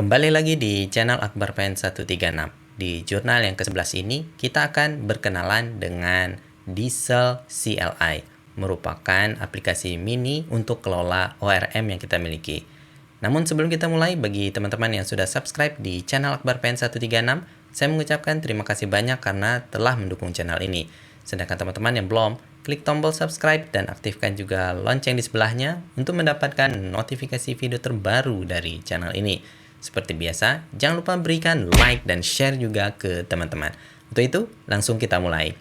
Kembali lagi di channel Akbar Pen 136. Di jurnal yang ke-11 ini, kita akan berkenalan dengan Diesel CLI, merupakan aplikasi mini untuk kelola ORM yang kita miliki. Namun sebelum kita mulai, bagi teman-teman yang sudah subscribe di channel Akbar Pen 136, saya mengucapkan terima kasih banyak karena telah mendukung channel ini. Sedangkan teman-teman yang belum, klik tombol subscribe dan aktifkan juga lonceng di sebelahnya untuk mendapatkan notifikasi video terbaru dari channel ini. Seperti biasa, jangan lupa berikan like dan share juga ke teman-teman. Untuk itu, langsung kita mulai.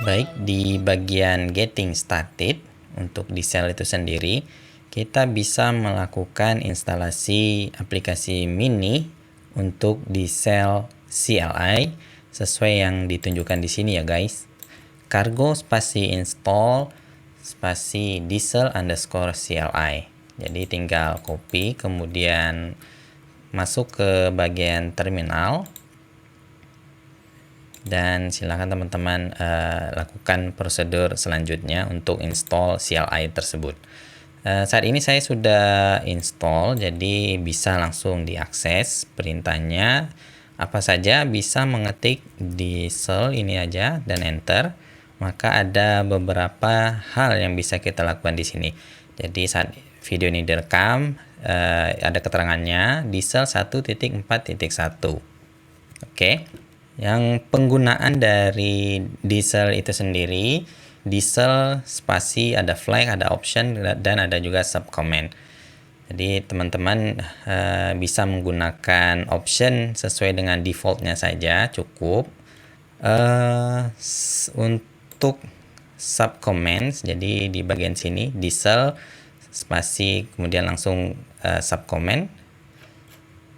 Baik, di bagian Getting Started, untuk Diesel itu sendiri, kita bisa melakukan instalasi aplikasi mini untuk Diesel CLI sesuai yang ditunjukkan di sini ya guys. Cargo spasi install spasi diesel underscore CLI. Jadi tinggal copy, kemudian masuk ke bagian terminal, dan silakan teman-teman lakukan prosedur selanjutnya untuk install CLI tersebut. Saat ini saya sudah install, jadi bisa langsung diakses perintahnya. Apa saja, bisa mengetik diesel ini aja dan enter. Maka ada beberapa hal yang bisa kita lakukan di sini. Jadi saat video ini direkam, ada keterangannya diesel 1.4.1. Oke. Yang penggunaan dari diesel itu sendiri, diesel spasi ada flag, ada option, dan ada juga subcommand. Jadi teman-teman bisa menggunakan option sesuai dengan defaultnya saja, cukup. Untuk subcommands, jadi di bagian sini diesel spasi kemudian langsung subcommand,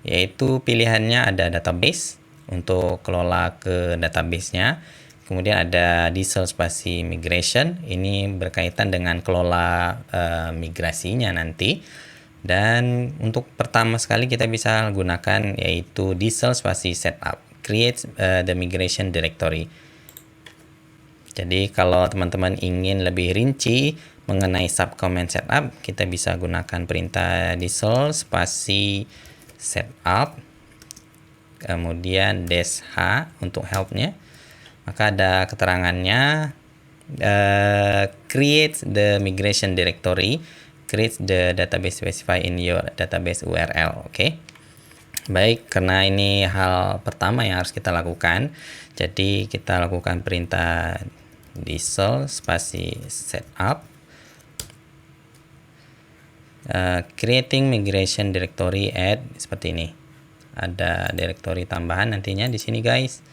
yaitu pilihannya ada database untuk kelola ke database-nya. Kemudian ada diesel spasi migration, ini berkaitan dengan kelola migrasinya nanti. Dan untuk pertama sekali kita bisa gunakan yaitu diesel spasi setup, create the migration directory. Jadi kalau teman-teman ingin lebih rinci mengenai subcommand setup, kita bisa gunakan perintah diesel spasi setup, kemudian -h untuk helpnya. Maka ada keterangannya, create the migration directory, create the database specify in your database URL. Oke. Baik, karena ini hal pertama yang harus kita lakukan, jadi kita lakukan perintah diesel spasi setup, creating migration directory add, seperti ini. Ada directory tambahan nantinya di sini guys.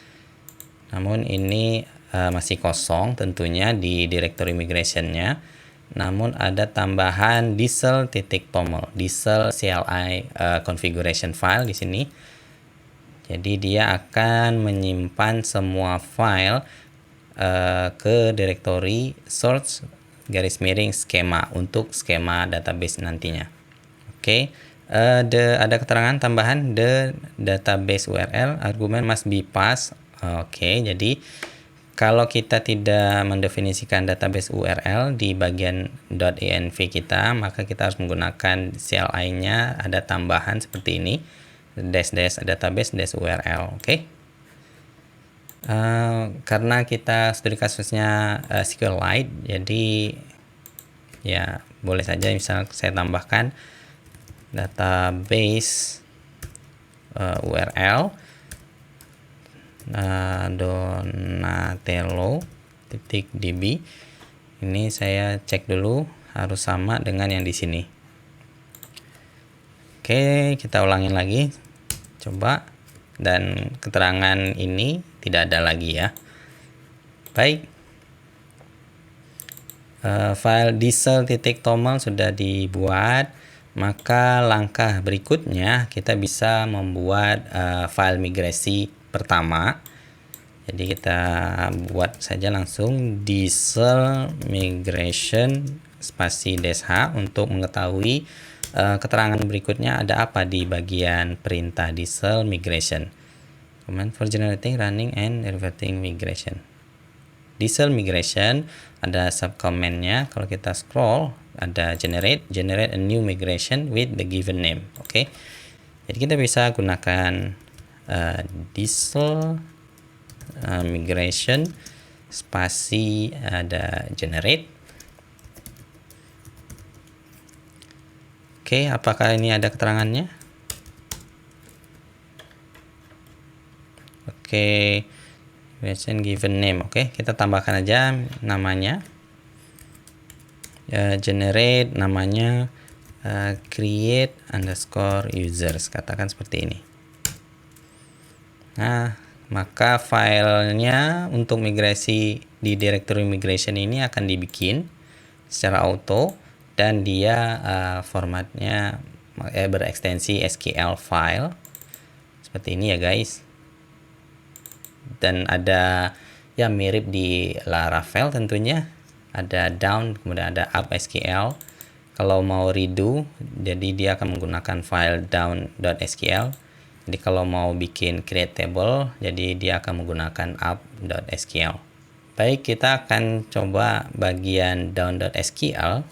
Namun ini masih kosong tentunya di directory migration-nya. Namun ada tambahan diesel.toml, diesel CLI configuration file di sini. Jadi dia akan menyimpan semua file ke directory source garis miring skema untuk skema database nantinya. Oke. Ada keterangan tambahan, the database URL argument must be passed. Oke, jadi kalau kita tidak mendefinisikan database URL di bagian .env kita, maka kita harus menggunakan CLI-nya, ada tambahan seperti ini, dash database URL. Oke. Karena kita studi kasusnya SQLite, jadi ya boleh saja misal saya tambahkan database URL donatello.db. Ini saya cek dulu harus sama dengan yang di sini. Oke, kita ulangin lagi, coba, dan keterangan ini tidak ada lagi ya. Baik, file diesel.toml sudah dibuat. Maka langkah berikutnya kita bisa membuat file migrasi pertama. Jadi kita buat saja langsung diesel migration spasi -h untuk mengetahui keterangan berikutnya ada apa di bagian perintah diesel migration. Command for generating, running, and reverting migration. Diesel migration ada subcommandnya. Kalau kita scroll ada generate a new migration with the given name. Oke. Jadi kita bisa gunakan diesel migration spasi ada generate. Oke, apakah ini ada keterangannya? Oke, migration given name. Oke, kita tambahkan aja namanya. Generate namanya create underscore users, katakan seperti ini. Nah, maka filenya untuk migrasi di directory migration ini akan dibikin secara auto dan dia formatnya berekstensi SQL file seperti ini ya guys. Dan ada ya mirip di Laravel tentunya, ada down kemudian ada up SQL. Kalau mau redo jadi dia akan menggunakan file down.sql. Jadi kalau mau bikin create table jadi dia akan menggunakan up.sql. Baik, kita akan coba bagian down.sql.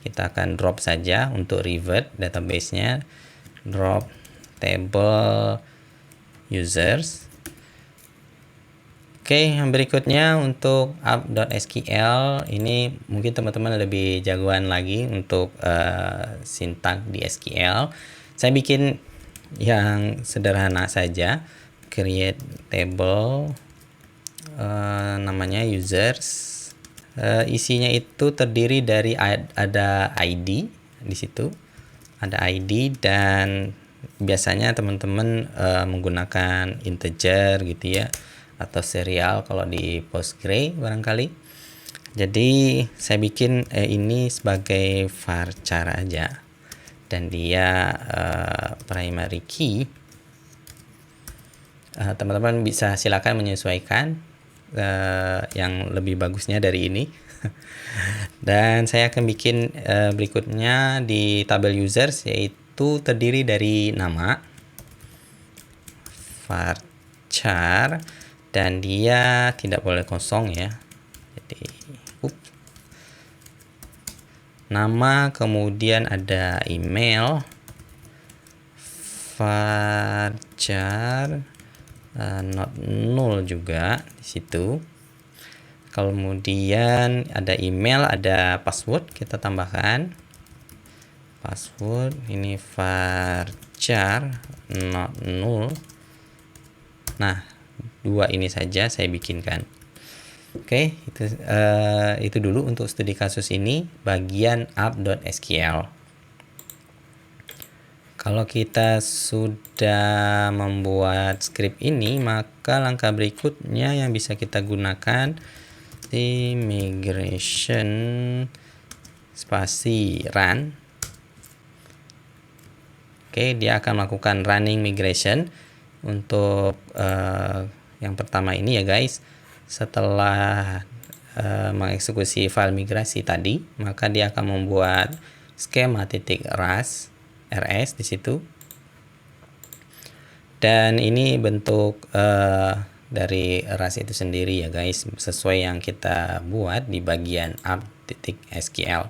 Kita akan drop saja untuk revert database-nya, drop table users. Oke, yang berikutnya untuk up.sql ini mungkin teman-teman lebih jagoan lagi untuk sintak di SQL. Saya bikin yang sederhana saja, create table namanya users. Isinya itu terdiri dari ada ID di situ, ada ID dan biasanya teman-teman menggunakan integer gitu ya, atau serial kalau di Postgre barangkali. Jadi saya bikin ini sebagai varchar aja dan dia primary key. Teman-teman bisa silakan menyesuaikan yang lebih bagusnya dari ini. Dan saya akan bikin berikutnya di tabel users, yaitu terdiri dari nama varchar dan dia tidak boleh kosong ya. Jadi nama, kemudian ada email varchar not null juga di situ. Kemudian ada email, ada password, kita tambahkan password ini varchar not null. Nah, dua ini saja saya bikinkan. Oke, itu dulu untuk studi kasus ini bagian up.sql. Kalau kita sudah membuat script ini, maka langkah berikutnya yang bisa kita gunakan di migration spasi run. Oke, dia akan melakukan running migration untuk yang pertama ini ya guys. Setelah mengeksekusi file migrasi tadi, maka dia akan membuat schema.rs di situ. Dan ini bentuk dari ras itu sendiri ya guys, sesuai yang kita buat di bagian up.sql.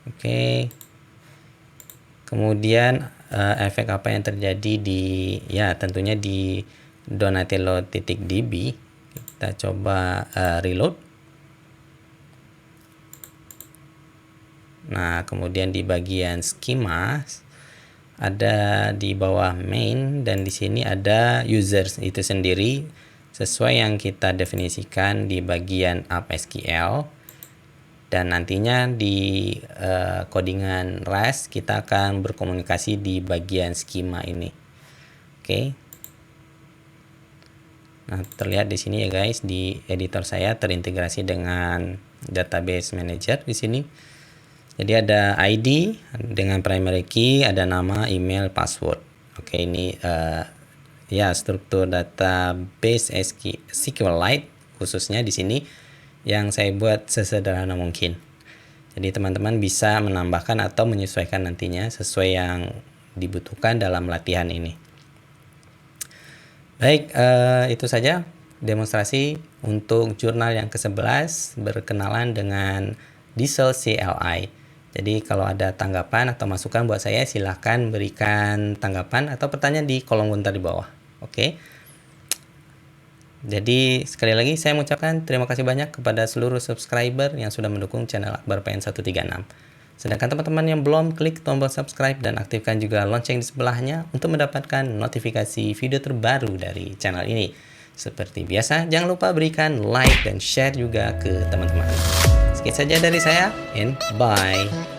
Oke. Kemudian efek apa yang terjadi di tentunya di donatello.db. Kita coba reload. Nah, kemudian di bagian schema ada di bawah main dan di sini ada users itu sendiri sesuai yang kita definisikan di bagian up.sql. Dan nantinya di codingan Rust kita akan berkomunikasi di bagian schema ini. Oke. Nah, terlihat di sini ya guys, di editor saya terintegrasi dengan database manager di sini. Jadi ada ID dengan primary key, ada nama, email, password. Oke, ini struktur database SQLite khususnya di sini yang saya buat sesederhana mungkin. Jadi teman-teman bisa menambahkan atau menyesuaikan nantinya sesuai yang dibutuhkan dalam latihan ini. Baik, itu saja demonstrasi untuk jurnal yang ke-11 berkenalan dengan diesel CLI. Jadi kalau ada tanggapan atau masukan buat saya, silahkan berikan tanggapan atau pertanyaan di kolom komentar di bawah. Oke. Jadi sekali lagi saya mengucapkan terima kasih banyak kepada seluruh subscriber yang sudah mendukung channel Akbar PN136. Sedangkan teman-teman yang belum, klik tombol subscribe dan aktifkan juga lonceng di sebelahnya untuk mendapatkan notifikasi video terbaru dari channel ini. Seperti biasa, jangan lupa berikan like dan share juga ke teman-teman. Sekian saja dari saya, and bye.